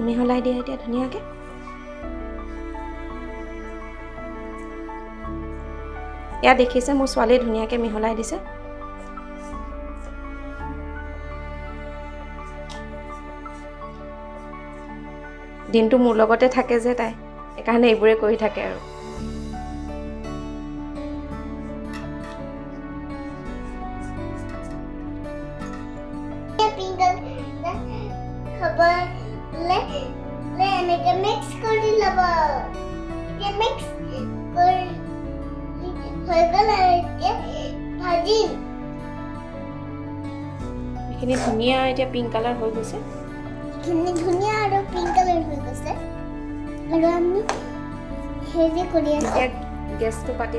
মিহলাই দিয়া এতিয়া ধুনীয়াকৈ। এয়া দেখিছে মোৰ ছোৱালীয়ে ধুনীয়াকৈ মিহলাই দিছে। দিনটো মোৰ লগতে থাকে যে তাই, সেইকাৰণে এইবোৰে কৰি থাকে আৰু। এইখিনি ধুনীয়া এতিয়া পিংক কালাৰ হৈ গৈছে। ধুনীয়া আৰু পিংক কালাৰ হৈ গৈছে। আৰু আমি হেৰি কৰি আছো। গেছটো পাতি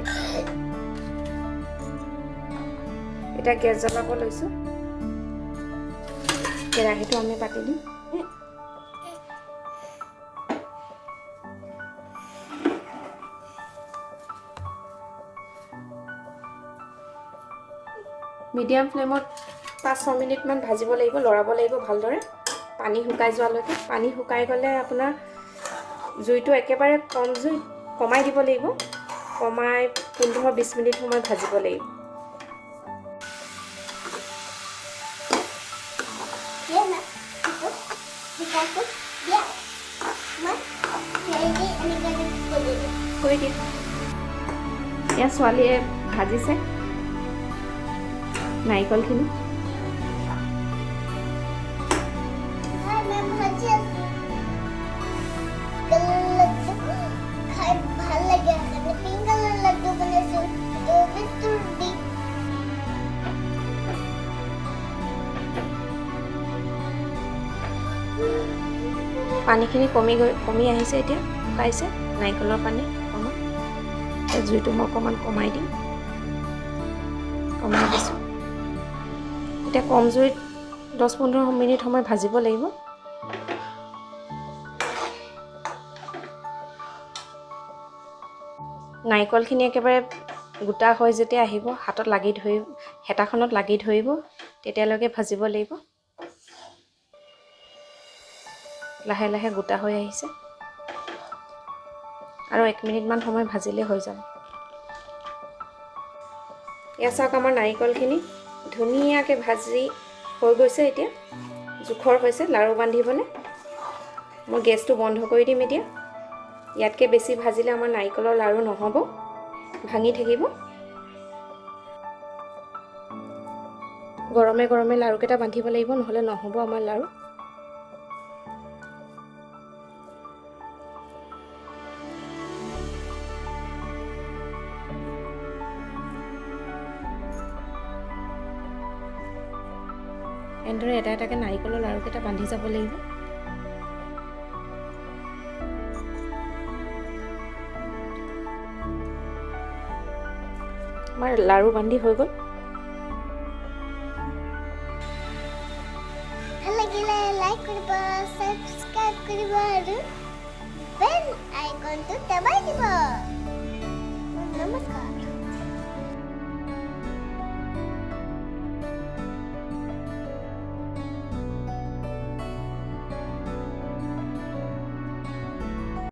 এতিয়া গেছ জ্বলাব লৈছোঁ। কেৰাহীটো আমি পাতি দিম। মিডিয়াম ফ্লেমত 5-6 মিনিটমান ভাজিব লাগিব, লৰাব লাগিব ভালদৰে পানী শুকাই যোৱালৈকে। পানী শুকাই গ'লে আপোনাৰ জুইটো একেবাৰে কম জুইত কমাই দিব লাগিব। কমাই 15-20 মিনিট সময় ভাজিব লাগিব। কৰি দিম। এয়া ছোৱালীয়ে ভাজিছে নাৰিকলখিনি। পানীখিনি কমি আহিছে, এতিয়া শুকাইছে নাৰিকলৰ পানী অকণমান। জুইটো মই অকণমান কমাই দিম। কমাই দিছোঁ। এতিয়া কম জুইত 10-15 মিনিট সময় ভাজিব লাগিব। নাৰিকলখিনি একেবাৰে গোটা হৈ যেতিয়া আহিব, হাতত লাগি ধৰিব, হেতাখনত লাগি ধৰিব, তেতিয়ালৈকে ভাজিব লাগিব। লাহে লাহে গোটা হৈ আহিছে। আৰু 1 মিনিটমান সময় ভাজিলে হৈ যাব। এয়া চাওক, আমাৰ নাৰিকলখিনি ধুনীয়াকৈ ভাজি হৈ গৈছে। এতিয়া জোখৰ হৈছে লাৰু বান্ধিবলৈ। মই গেছটো বন্ধ কৰি দিম এতিয়া। ইয়াতকৈ বেছি ভাজিলে আমাৰ নাৰিকলৰ লাৰু নহ'ব, ভাঙি থাকিব। গৰমে গৰমে লাৰুকেইটা বান্ধিব লাগিব, নহ'লে নহ'ব আমাৰ লাৰু। এনেদৰে এটা এটাকৈ নাৰিকলৰ লাৰুকেইটা বান্ধি যাব লাগিব। আমাৰ লাৰু বান্ধি হৈ গ'ল। ভাল লাগিলে লাইক কৰিব, সাবস্ক্ৰাইব কৰিব আৰু বেল আইকনটো দবাই দিব।